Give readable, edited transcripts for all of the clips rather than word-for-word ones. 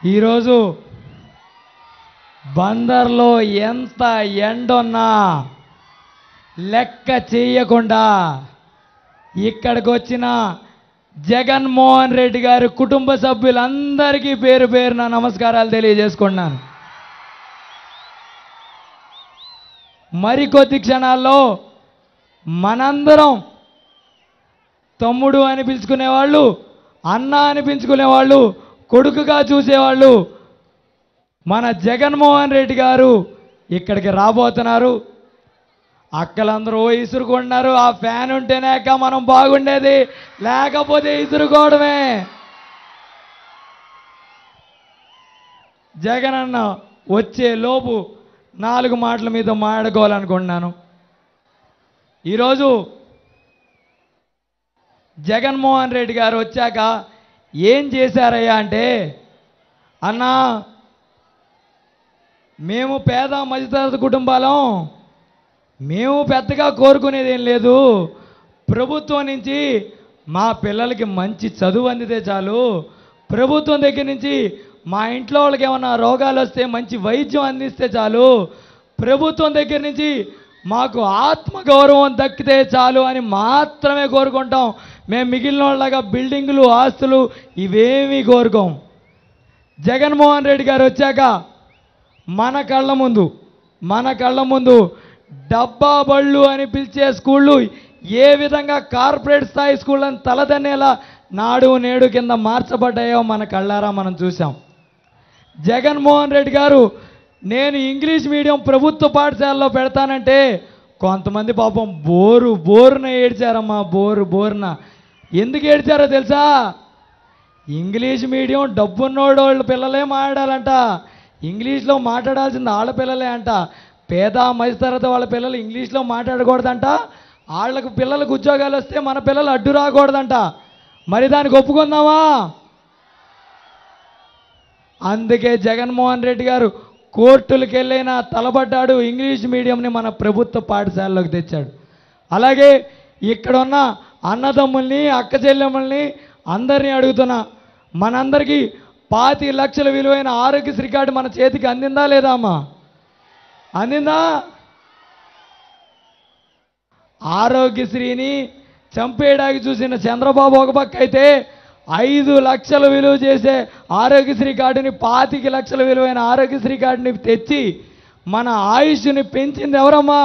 ఈరోజు బందర్లో ఎంత ఎండున్నా లెక్క చేయకుండా ఇక్కడికి వచ్చిన జగన్మోహన్ రెడ్డి గారి కుటుంబ సభ్యులందరికీ పేరు పేరున నమస్కారాలు తెలియజేసుకున్నాను. మరికొద్ది క్షణాల్లో మనందరం తమ్ముడు అని పిలుచుకునేవాళ్ళు, అన్న అని పిలుచుకునేవాళ్ళు, కొడుకుగా చూసేవాళ్ళు మన జగన్మోహన్ రెడ్డి గారు ఇక్కడికి రాబోతున్నారు. అక్కలందరూ ఇసురుకుంటున్నారు. ఆ ఫ్యాన్ ఉంటేనే మనం బాగుండేది, లేకపోతే ఇసురుకోవడమే. జగన్ అన్న వచ్చే లోపు 4 మాటల మీద మాట్లాడుకోవాలనుకుంటున్నాను. ఈరోజు జగన్మోహన్ రెడ్డి గారు వచ్చాక ఏం చేశారయ్యా అంటే, అన్నా మేము పేద మధ్యతరగతి కుటుంబాలం, మేము పెద్దగా కోరుకునేది ఏం లేదు. ప్రభుత్వం నుంచి మా పిల్లలకి మంచి చదువు అందితే చాలు, ప్రభుత్వం దగ్గర నుంచి మా ఇంట్లో వాళ్ళకి ఏమన్నా రోగాలు వస్తే మంచి వైద్యం అందిస్తే చాలు, ప్రభుత్వం దగ్గర నుంచి మాకు ఆత్మగౌరవం దక్కితే చాలు అని మాత్రమే కోరుకుంటాం. మేము మిగిలిన వాళ్ళగా బిల్డింగులు, ఆస్తులు ఇవేమీ కోరుకోం. జగన్మోహన్ రెడ్డి గారు వచ్చాక మన కళ్ళ ముందు డబ్బా బళ్ళు అని పిలిచే స్కూళ్ళు ఏ విధంగా కార్పొరేట్ స్థాయి స్కూళ్ళని తలదన్నేలా నాడు నేడు కింద మార్చబడ్డాయో మన కళ్ళారా మనం చూసాం. జగన్మోహన్ రెడ్డి గారు నేను ఇంగ్లీష్ మీడియం ప్రభుత్వ పాఠశాలలో పెడతానంటే కొంతమంది పాపం బోరున ఏడ్చారమ్మా. బోరున ఎందుకు ఏడ్చారో తెలుసా? ఇంగ్లీష్ మీడియం డబ్బున్నోళ్ళ పిల్లలే మాట్లాడాలంట, ఇంగ్లీష్లో మాట్లాడాల్సింది వాళ్ళ పిల్లలే అంట. పేద మధ్యతరగతి వాళ్ళ పిల్లలు ఇంగ్లీష్లో మాట్లాడకూడదంట, వాళ్ళకు పిల్లలకు ఉద్యోగాలు వస్తే మన పిల్లలు అడ్డు రాకూడదంట. మరి దానికి ఒప్పుకుందామా? అందుకే జగన్మోహన్ రెడ్డి గారు కోర్టులకు వెళ్ళైనా తలబడ్డాడు, ఇంగ్లీష్ మీడియంని మన ప్రభుత్వ పాఠశాలలోకి తెచ్చాడు. అలాగే ఇక్కడున్న అన్నదమ్ముల్ని, అక్క చెల్లెమ్మల్ని అందరినీ అడుగుతున్నా, మనందరికీ 25 లక్షల విలువైన ఆరోగ్యశ్రీ కార్డు మన చేతికి అందిందా లేదా అమ్మా? అందిందా? ఆరోగ్యశ్రీని చంపేయడానికి చూసిన చంద్రబాబు ఒక పక్క అయితే 5 లక్షలు విలువ చేసే ఆరోగ్యశ్రీ కార్డుని, 25 లక్షల విలువైన ఆరోగ్యశ్రీ కార్డుని తెచ్చి మన ఆయుష్ని పెంచింది ఎవరమ్మా?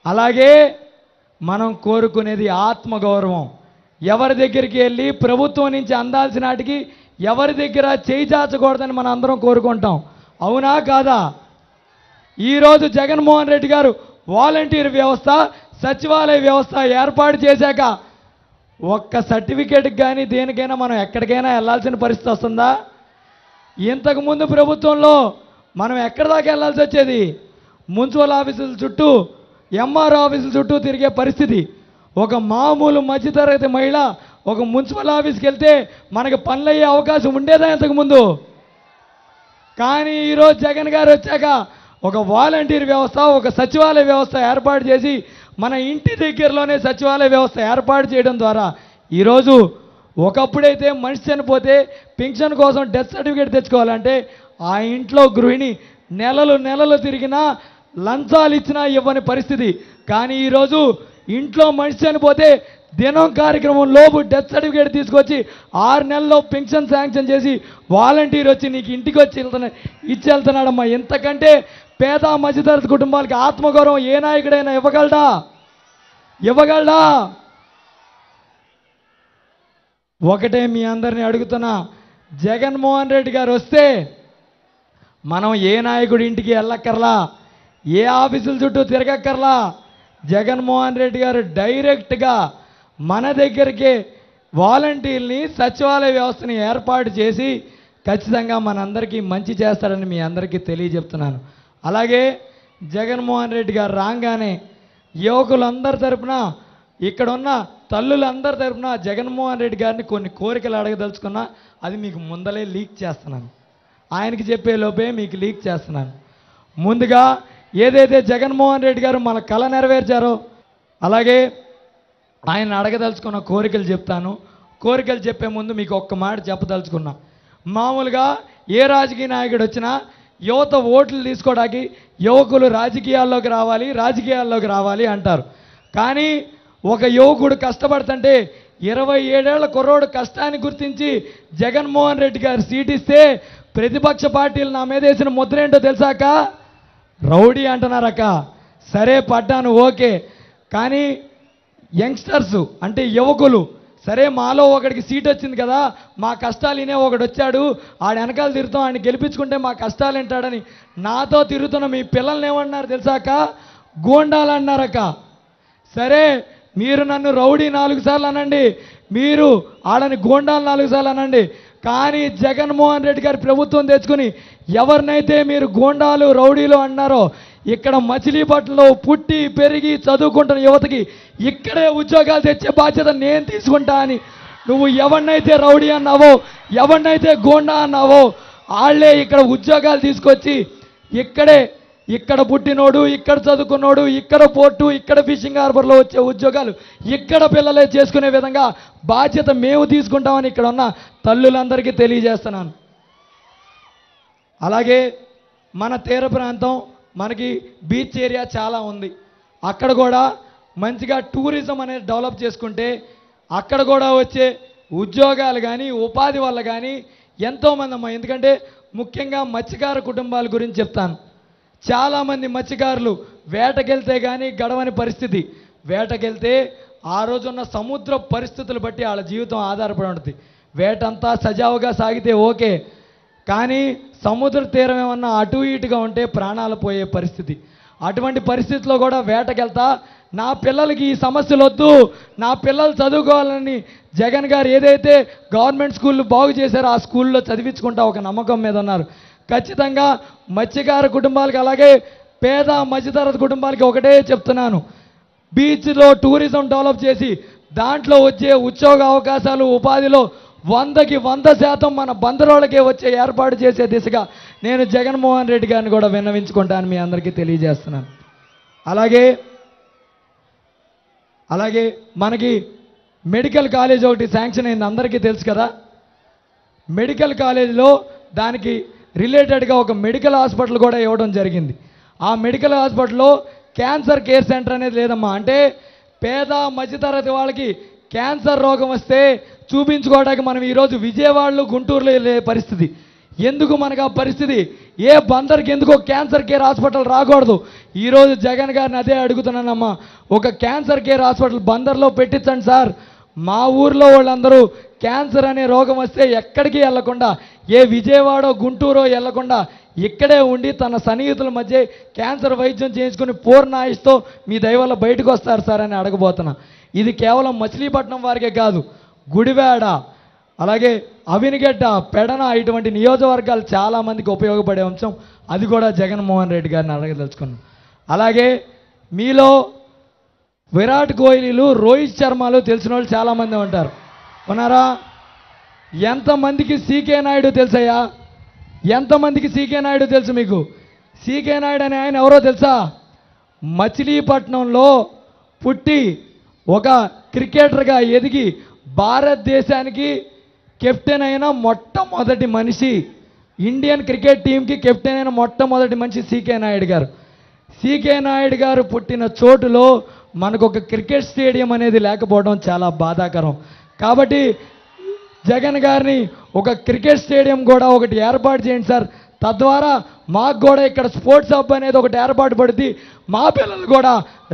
అలాగే మనం కోరుకునేది ఆత్మగౌరవం. ఎవరి దగ్గరికి వెళ్ళి ప్రభుత్వం నుంచి అందాల్సిన వాటికి ఎవరి దగ్గర చేయి చాచకూడదని మనం అందరం కోరుకుంటాం. అవునా కాదా? ఈరోజు జగన్మోహన్ రెడ్డి గారు వాలంటీర్ వ్యవస్థ, సచివాలయ వ్యవస్థ ఏర్పాటు చేశాక ఒక్క సర్టిఫికేట్కి కానీ దేనికైనా మనం ఎక్కడికైనా వెళ్ళాల్సిన పరిస్థితి వస్తుందా? ఇంతకుముందు ప్రభుత్వంలో మనం ఎక్కడి దాకా వెళ్ళాల్సి వచ్చేది? మున్సిపల్ ఆఫీసుల చుట్టూ, ఎంఆర్ఓ ఆఫీసుల చుట్టూ తిరిగే పరిస్థితి. ఒక మామూలు మధ్యతరగతి మహిళ ఒక మున్సిపల్ ఆఫీస్కి వెళ్తే మనకి పనులయ్యే అవకాశం ఉండేదా ఇంతకుముందు? కానీ ఈరోజు జగన్ గారు వచ్చాక ఒక వాలంటీర్ వ్యవస్థ, ఒక సచివాలయ వ్యవస్థ ఏర్పాటు చేసి మన ఇంటి దగ్గరలోనే సచివాలయ వ్యవస్థ ఏర్పాటు చేయడం ద్వారా ఈరోజు ఒకప్పుడైతే మనిషి చనిపోతే పెన్షన్ కోసం డెత్ సర్టిఫికేట్ తెచ్చుకోవాలంటే ఆ ఇంట్లో గృహిణి నెలలు తిరిగినా లంచాలు ఇచ్చినా ఇవ్వని పరిస్థితి. కానీ ఈరోజు ఇంట్లో మనిషి చనిపోతే దినం కార్యక్రమం లోపు డెత్ సర్టిఫికేట్ తీసుకొచ్చి 6 నెలల్లో పెన్షన్ శాంక్షన్ చేసి వాలంటీర్ వచ్చి నీకు ఇంటికి వచ్చి ఇచ్చి వెళ్తున్నాడమ్మా. ఎంతకంటే పేద మధ్యతరగతి కుటుంబాలకి ఆత్మగౌరవం ఏ నాయకుడైనా ఇవ్వగలడా? ఒకటే మీ అందరినీ అడుగుతున్నా, జగన్మోహన్ రెడ్డి గారు వస్తే మనం ఏ నాయకుడి ఇంటికి వెళ్ళక్కర్లా, ఏ ఆఫీసుల చుట్టూ తిరగక్కర్లా. జగన్మోహన్ రెడ్డి గారు డైరెక్ట్గా మన దగ్గరికి వాలంటీర్ని, సచివాలయ వ్యవస్థని ఏర్పాటు చేసి ఖచ్చితంగా మనందరికీ మంచి చేస్తారని మీ అందరికీ తెలియజెప్తున్నాను. అలాగే జగన్మోహన్ రెడ్డి గారు రాగానే యువకులందరి తరపున, ఇక్కడున్న తల్లులందరి తరపున జగన్మోహన్ రెడ్డి గారిని కొన్ని కోరికలు అడగదలుచుకున్నా, అది మీకు ముందలే లీక్ చేస్తున్నాను. ఆయనకి చెప్పే లోపే మీకు లీక్ చేస్తున్నాను. ముందుగా ఏదైతే జగన్మోహన్ రెడ్డి గారు మన కళ నెరవేర్చారో, అలాగే ఆయన అడగదలుచుకున్న కోరికలు చెప్తాను. కోరికలు చెప్పే ముందు మీకు ఒక్క మాట చెప్పదలుచుకున్నా. మామూలుగా ఏ రాజకీయ నాయకుడు వచ్చినా యువత ఓట్లు తీసుకోవడానికి యువకులు రాజకీయాల్లోకి రావాలి అంటారు. కానీ ఒక యువకుడు కష్టపడుతుంటే 27 ఏళ్ల కుర్రోడు కష్టాన్ని గుర్తించి జగన్మోహన్ రెడ్డి గారు సీట్ ఇస్తే ప్రతిపక్ష పార్టీలు నా మీద వేసిన ముద్ర ఏంటో తెలుసాక? రౌడీ అంటున్నారక్క. సరే పడ్డాను, ఓకే. కానీ యంగ్స్టర్స్ అంటే యువకులు, సరే మాలో ఒకడికి సీట్ వచ్చింది కదా, మా కష్టాలు వినే ఒకడు వచ్చాడు, ఆడ వెనకాల తిరుగుతాం, ఆయన గెలిపించుకుంటే మా కష్టాలు వింటాడని నాతో తిరుగుతున్న మీ పిల్లల్ని ఏమన్నారు తెలుసాక? గూండాలు అన్నారక్క. సరే మీరు నన్ను రౌడీ 4 సార్లు అనండి, మీరు ఆడని గూండాలు 4 సార్లు అనండి, కానీ జగన్మోహన్ రెడ్డి గారి ప్రభుత్వం తెచ్చుకుని ఎవరినైతే మీరు గూండాలు రౌడీలు అన్నారో ఇక్కడ మచిలీపట్నంలో పుట్టి పెరిగి చదువుకుంటున్న యువతకి ఇక్కడే ఉద్యోగాలు తెచ్చే బాధ్యత నేను తీసుకుంటా అని నువ్వు ఎవరినైతే రౌడీ అన్నావో, ఎవరినైతే గూండా అన్నావో వాళ్ళే ఇక్కడ ఉద్యోగాలు తీసుకొచ్చి ఇక్కడ పుట్టినోడు, ఇక్కడ చదువుకున్నోడు, ఇక్కడ పోర్టు, ఇక్కడ ఫిషింగ్ హార్బర్లో వచ్చే ఉద్యోగాలు ఇక్కడ పిల్లలే చేసుకునే విధంగా బాధ్యత మేము తీసుకుంటామని ఇక్కడ ఉన్న తల్లులందరికీ తెలియజేస్తున్నాను. అలాగే మన తీర ప్రాంతం, మనకి బీచ్ ఏరియా చాలా ఉంది. అక్కడ కూడా మంచిగా టూరిజం అనేది డెవలప్ చేసుకుంటే అక్కడ కూడా వచ్చే ఉద్యోగాలు కానీ ఉపాధి వల్ల కానీ ఎంతోమంది అమ్మ, ఎందుకంటే ముఖ్యంగా మత్స్యకార కుటుంబాల గురించి చెప్తాను. చాలామంది మత్స్యకారులు వేటకెళ్తే కానీ గడవని పరిస్థితి. వేటకెళ్తే ఆ రోజున్న సముద్ర పరిస్థితులు బట్టి వాళ్ళ జీవితం ఆధారపడి ఉంటుంది. వేటంతా సజావుగా సాగితే ఓకే, కానీ సముద్ర తీరం ఏమన్నా అటు ఇటుగా ఉంటే ప్రాణాలు పోయే పరిస్థితి. అటువంటి పరిస్థితిలో కూడా వేటకెళ్తా నా పిల్లలకి ఈ సమస్యలు వద్దు, నా పిల్లలు చదువుకోవాలని జగన్ గారు ఏదైతే గవర్నమెంట్ స్కూళ్ళు బాగు చేశారో ఆ స్కూల్లో చదివించుకుంటా ఒక నమ్మకం మీద ఉన్నారు. ఖచ్చితంగా మత్స్యకార కుటుంబాలకి అలాగే పేద మధ్యతరగతి కుటుంబాలకి ఒకటే చెప్తున్నాను, బీచ్లో టూరిజం డెవలప్ చేసి దాంట్లో వచ్చే ఉద్యోగ అవకాశాలు ఉపాధిలో 100కి 100% మన బందరోళ్ళకే వచ్చే ఏర్పాటు చేసే దిశగా నేను జగన్మోహన్ రెడ్డి గారిని కూడా విన్నవించుకుంటాను, మీ అందరికీ తెలియజేస్తున్నాను. అలాగే మనకి మెడికల్ కాలేజ్ ఒకటి శాంక్షన్ అయింది, అందరికీ తెలుసు కదా. మెడికల్ కాలేజీలో దానికి రిలేటెడ్గా ఒక మెడికల్ హాస్పిటల్ కూడా ఇవ్వడం జరిగింది. ఆ మెడికల్ హాస్పిటల్లో క్యాన్సర్ కేర్ సెంటర్ అనేది లేదమ్మా. అంటే పేద మధ్యతరగతి వాళ్ళకి క్యాన్సర్ రోగం వస్తే చూపించుకోవడానికి మనం ఈరోజు విజయవాడలో గుంటూరులో వెళ్ళే పరిస్థితి. ఎందుకు మనకు ఆ పరిస్థితి? ఏ బందర్కి ఎందుకో క్యాన్సర్ కేర్ హాస్పిటల్ రాకూడదు? ఈరోజు జగన్ గారిని అదే అడుగుతున్నానమ్మా, ఒక క్యాన్సర్ కేర్ హాస్పిటల్ బందర్లో పెట్టించండి సార్. మా ఊర్లో వాళ్ళందరూ క్యాన్సర్ అనే రోగం వస్తే ఎక్కడికి వెళ్లకుండా, ఏ విజయవాడో గుంటూరో వెళ్లకుండా ఇక్కడే ఉండి తన సన్నిహితుల మధ్య క్యాన్సర్ వైద్యం చేయించుకుని పూర్ణ ఆయుష్తో మీ దయవల్ల బయటకు వస్తారు సార్ అని అడగబోతున్నా. ఇది కేవలం మచిలీపట్నం వారికే కాదు, గుడివాడ, అలాగే అవినిగడ్డ, పెడన ఇటువంటి నియోజకవర్గాలు చాలామందికి ఉపయోగపడే అంశం. అది కూడా జగన్మోహన్ రెడ్డి గారిని అడగదలుచుకున్నాం. అలాగే మీలో విరాట్ కోహ్లీలు, రోహిత్ శర్మలు తెలిసిన వాళ్ళు చాలామంది ఉంటారు, ఉన్నారా? ఎంతమందికి సీకే నాయుడు తెలుసయ్యా? ఎంతమందికి సీకే నాయుడు తెలుసు మీకు? సీకే నాయుడు అనే ఆయన ఎవరో తెలుసా? మచిలీపట్నంలో పుట్టి ఒక క్రికెటర్గా ఎదిగి భారతదేశానికి కెప్టెన్ అయిన మొట్టమొదటి మనిషి, ఇండియన్ క్రికెట్ టీంకి కెప్టెన్ అయిన మొట్టమొదటి మనిషి సీకే నాయుడు గారు. సీకే నాయుడు గారు పుట్టిన చోటులో మనకు ఒక క్రికెట్ స్టేడియం అనేది లేకపోవడం చాలా బాధాకరం. కాబట్టి జగన్ గారిని ఒక క్రికెట్ స్టేడియం కూడా ఒకటి ఏర్పాటు చేయండి సార్. తద్వారా మాకు కూడా ఇక్కడ స్పోర్ట్స్ హబ్ అనేది ఒకటి ఏర్పాటు పడుతుంది. మా పిల్లలు కూడా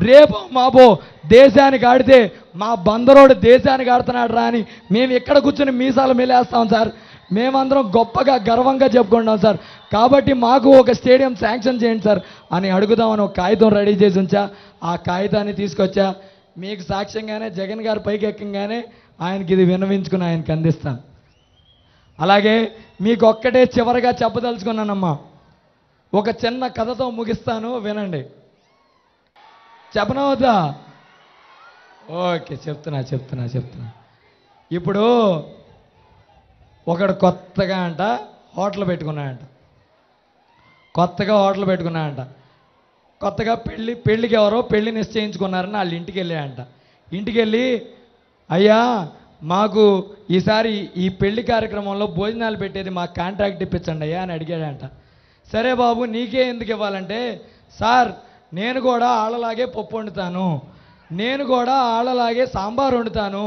రేపో మాపో దేశానికి ఆడితే మా బందరోడు దేశానికి ఆడుతున్నాడు రా అని మేము ఇక్కడ కూర్చొని మీసాలు మెలేస్తాం సార్. మేమందరం గొప్పగా గర్వంగా చెప్పుకుంటాం సార్. కాబట్టి మాకు ఒక స్టేడియం శాంక్షన్ చేయండి సార్ అని అడుగుదామని ఒక కాగితం రెడీ చేసి ఉంచా. ఆ కాగితాన్ని తీసుకొచ్చా. మీకు సాక్ష్యంగానే జగన్ గారు పైకి ఎక్కగానే ఆయనకి ఇది విన్నవించుకుని ఆయనకి అందిస్తాను. అలాగే మీకు ఒక్కటే చివరిగా చెప్పదలుచుకున్నానమ్మా, ఒక చిన్న కథతో ముగిస్తాను, వినండి. చెప్పనవద్దా? ఓకే, చెప్తున్నా. ఇప్పుడు ఒకడు కొత్తగా హోటల్ పెట్టుకున్నాడంట. కొత్తగా పెళ్ళికి ఎవరో పెళ్లి నిశ్చయించుకున్నారని వాళ్ళ ఇంటికి వెళ్ళాడంట. ఇంటికి వెళ్ళి అయ్యా మాకు ఈసారి ఈ పెళ్లి కార్యక్రమంలో భోజనాలు పెట్టేది మాకు కాంట్రాక్ట్ ఇప్పించండి అయ్యా అని అడిగాడంట. సరే బాబు నీకే ఎందుకు ఇవ్వాలంటే, సార్ నేను కూడా వాళ్ళలాగే పప్పు వండుతాను, నేను కూడా వాళ్ళలాగే సాంబార్ వండుతాను,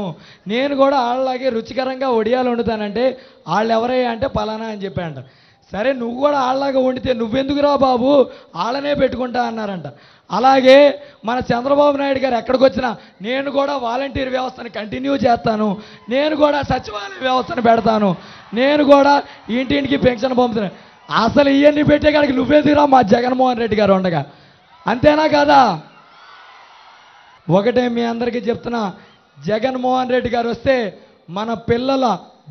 నేను కూడా వాళ్ళలాగే రుచికరంగా వడియాలు వండుతానంటే వాళ్ళు ఎవరయ్యా అంటే పలానా అని చెప్పాడంట. సరే నువ్వు కూడా వాళ్ళలాగా వండితే నువ్వెందుకురా బాబు వాళ్ళనే పెట్టుకుంటా అన్నారంట. అలాగే మన చంద్రబాబు నాయుడు గారు ఎక్కడికి వచ్చినా నేను కూడా వాలంటీర్ వ్యవస్థను కంటిన్యూ చేస్తాను, నేను కూడా సచివాలయ వ్యవస్థను పెడతాను, నేను కూడా ఇంటింటికి పెన్షన్ పంపుతాను. అసలు ఇవన్నీ పెట్టే కాడికి నువ్వెందుకురా మా జగన్మోహన్ రెడ్డి గారు ఉండగా, అంతేనా కదా? ఒకటే మీ అందరికీ చెప్తున్నా, జగన్మోహన్ రెడ్డి గారు వస్తే మన పిల్లల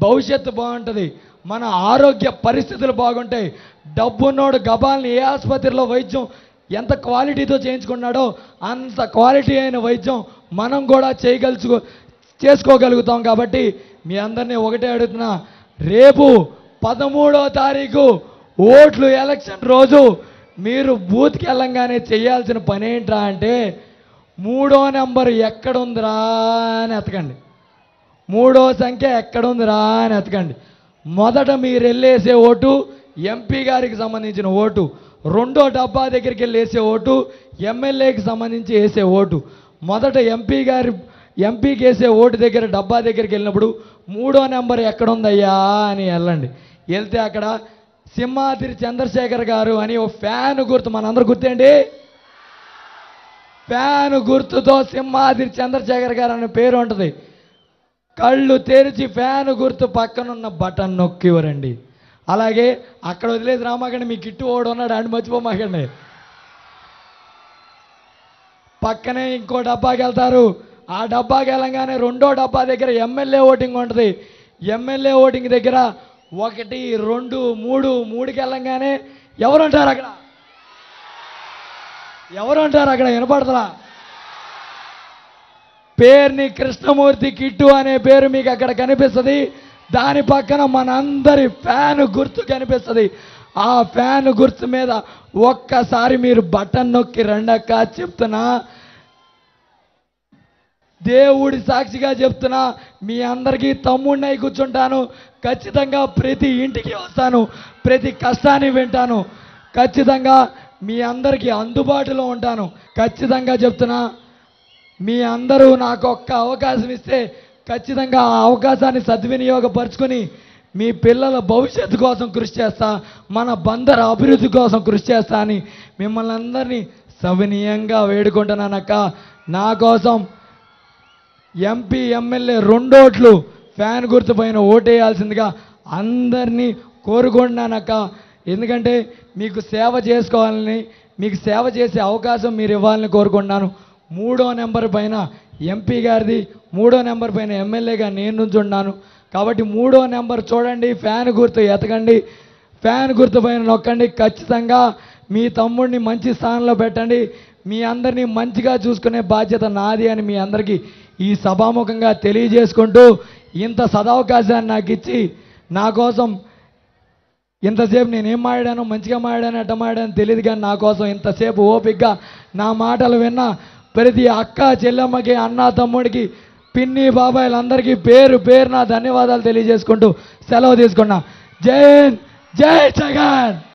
భవిష్యత్తు బాగుంటుంది, మన ఆరోగ్య పరిస్థితులు బాగుంటాయి. డబ్బున్నోడు గబాల్ని ఏ ఆసుపత్రిలో వైద్యం ఎంత క్వాలిటీతో చేయించుకున్నాడో అంత క్వాలిటీ అయిన వైద్యం మనం కూడా చేసుకోగలుగుతాం. కాబట్టి మీ అందరినీ ఒకటే అడుగుతున్నా, రేపు 13వ తారీఖు ఓట్లు ఎలక్షన్ రోజు మీరు బూత్కి వెళ్ళంగానే చేయాల్సిన పని ఏంట్రా అంటే 3వ నెంబర్ ఎక్కడుందిరా అని ఎతకండి, 3వ సంఖ్య ఎక్కడుందిరా అని ఎతకండి. మొదట మీరు వెళ్ళేసే ఓటు ఎంపీ గారికి సంబంధించిన ఓటు, రెండో డబ్బా దగ్గరికి వెళ్ళి వేసే ఓటు ఎమ్మెల్యేకి సంబంధించి వేసే ఓటు. మొదట ఎంపీకి వేసే ఓటు దగ్గర డబ్బా దగ్గరికి వెళ్ళినప్పుడు 3వ నెంబర్ ఎక్కడుందయ్యా అని వెళ్ళండి. వెళ్తే అక్కడ సింహాద్రి చంద్రశేఖర్ గారు అని ఓ ఫ్యాన్ గుర్తు, మనందరూ గుర్తేంటి, ఫ్యాన్ గుర్తుతో సింహాద్రి చంద్రశేఖర్ గారు అనే పేరు ఉంటుంది. కళ్ళు తెరిచి ఫ్యాన్ గుర్తు పక్కనున్న బటన్ నొక్కివరండి. అలాగే అక్కడ వదిలేసి రామాకండి, మీ కిట్టు ఓడు ఉన్నాడు అని మర్చిపోమాకండి. పక్కనే ఇంకో డబ్బాకి వెళ్తారు. ఆ డబ్బాకి వెళ్ళంగానే రెండో డబ్బా దగ్గర ఎమ్మెల్యే ఓటింగ్ ఉంటుంది. ఎమ్మెల్యే ఓటింగ్ దగ్గర 1, 2, 3కి వెళ్ళంగానే ఎవరుంటారు అక్కడ, ఎవరుంటారు అక్కడ వినపడతలా? పేరుని కృష్ణమూర్తి కిట్టు అనే పేరు మీకు అక్కడ కనిపిస్తుంది. దాని పక్కన మనందరి ఫ్యాన్ గుర్తు కనిపిస్తుంది. ఆ ఫ్యాన్ గుర్తు మీద ఒక్కసారి మీరు బటన్ నొక్కి రెండక్క చెప్తున్నా, దేవుడి సాక్షిగా చెప్తున్నా, మీ అందరికీ తమ్ముడినై కూర్చుంటాను. ఖచ్చితంగా ప్రతి ఇంటికి వస్తాను, ప్రతి కష్టాన్ని వింటాను, ఖచ్చితంగా మీ అందరికీ అందుబాటులో ఉంటాను. ఖచ్చితంగా చెప్తున్నా, మీ అందరూ నాకు ఒక్క అవకాశం ఇస్తే ఖచ్చితంగా ఆ అవకాశాన్ని సద్వినియోగపరుచుకొని మీ పిల్లల భవిష్యత్తు కోసం కృషి చేస్తా, మన బందర అభివృద్ధి కోసం కృషి చేస్తా అని మిమ్మల్ని అందరినీ సవినీయంగా వేడుకుంటున్నానక్క. నా కోసం ఎంపీ ఎమ్మెల్యే 2 ఓట్లు ఫ్యాన్ గుర్తు పైన ఓటేయాల్సిందిగా అందరినీ కోరుకుంటున్నానక్క. ఎందుకంటే మీకు సేవ చేసుకోవాలని, మీకు సేవ చేసే అవకాశం మీరు ఇవ్వాలని కోరుకుంటున్నాను. 3వ నెంబర్ పైన ఎంపీ గారిది, 3వ నెంబర్ పైన ఎమ్మెల్యేగా నేను నుంచున్నాను. కాబట్టి 3వ నెంబర్ చూడండి, ఫ్యాన్ గుర్తు ఎతకండి, ఫ్యాన్ గుర్తు పైన నొక్కండి. ఖచ్చితంగా మీ తమ్ముడిని మంచి స్థానంలో పెట్టండి. మీ అందరినీ మంచిగా చూసుకునే బాధ్యత నాది అని మీ అందరికీ ఈ సభాముఖంగా తెలియజేసుకుంటూ, ఇంత సదవకాశాన్ని నాకు ఇచ్చి నా కోసం ఇంతసేపు నేనేం మాట్లాడాను, మంచిగా మాట్లాడాను, ఎట్ట మాట్లాడాను తెలియదు, కానీ నా కోసం ఇంతసేపు ఓపికగా నా మాటలు విన్న ప్రతి అక్క చెల్లెమ్మకి, అన్న తమ్ముడికి, పిన్ని బాబాయిలందరికీ పేరు పేరున ధన్యవాదాలు తెలియజేసుకుంటూ సెలవు తీసుకున్నా. జై జై జగన్.